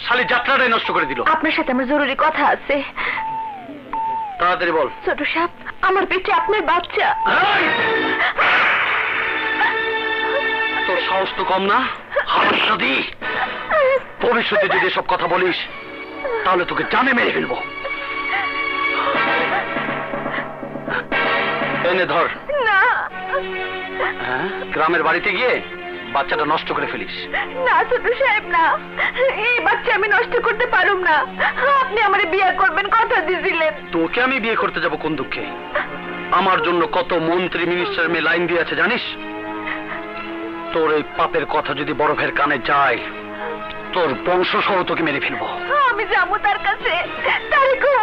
শালি যাত্রাটাই নষ্ট করে দিল। আপনার সাথে আমার জরুরি কথা আছে। তাড়াতাড়ি বল। ছোট সাহেব, আমার পেটে আপনার বাচ্চা। তোর সাহস তো কম না। হারামজাদি, ভবিষ্যতে যদি এসব কথা বলিস তাহলে তোকে জানে মেরে ফেলবো। এনে ধর। না। হ্যাঁ, গ্রামের বাড়িতে গিয়ে বাচ্চাটা নষ্ট করে ফেলিস। না ছোট সাহেব, না, এই বাচ্চা আমি নষ্ট করতে পারুম না। আপনি আমারে বিয়ে করবেন কথা দিয়েছিলেন। তোকে আমি বিয়ে করতে যাব কোন দুঃখে? আমার জন্য কত মন্ত্রী মিনিস্টার মেয়ে লাইন দিয়ে আছে জানিস? তোর এই পাপের কথা যদি বড় ভাইয়ের কানে যায়, তোর বংশ সহ তোকে মেরে ফেলবো। আমি যাবো তার কাছে, তারে কো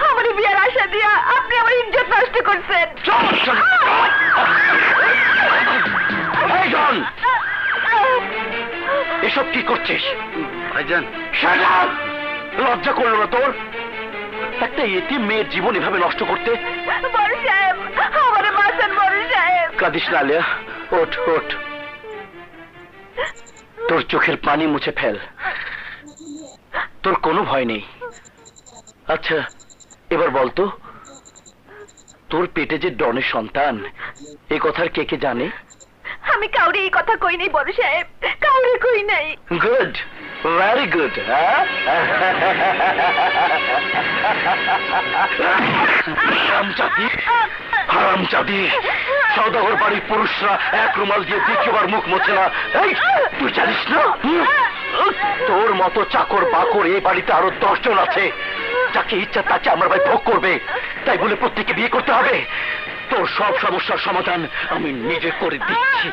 আমার বিয়ার আশা দিয়া আপনি আমার ইজ্জত নষ্ট করছেন। এই জন, এসব কি করছিস? ভাইজান, লজ্জা করলো না তোর? একটা এতিম মেয়ের জীবন এভাবে নষ্ট করতে? বড় সাহেব, আমারে বাঁচান বড় সাহেব। কাঁদিস না আলিয়া, ওঠ ওঠ, তোর চোখের পানি মুছে ফেল। তোর কোনো ভয় নেই। আচ্ছা, এবার বলতো, তোর পেটে যে ডনের সন্তান, এই কথার কে কে জানে? আমি কাউরে এই কথা কই নাই বড় সাহেব, কাউরে কই নাই। Good, very good. হারামজাদি, হারামজাদি, সওদাগর বাড়ির পুরুষরা এক রুমাল দিয়ে দ্বিতীয়বার মুখ মোছে না। এই, তুই জানিস না তোর মতো চাকর বাকর এই বাড়িতে আরো 10 জন আছে, যাকে ইচ্ছা তাকে আমার ভাই ভোগ করবে। তাই বলে প্রত্যেককে বিয়ে করতে হবে? তোর সব সমস্যার সমাধান আমি নিজে করে দিচ্ছি।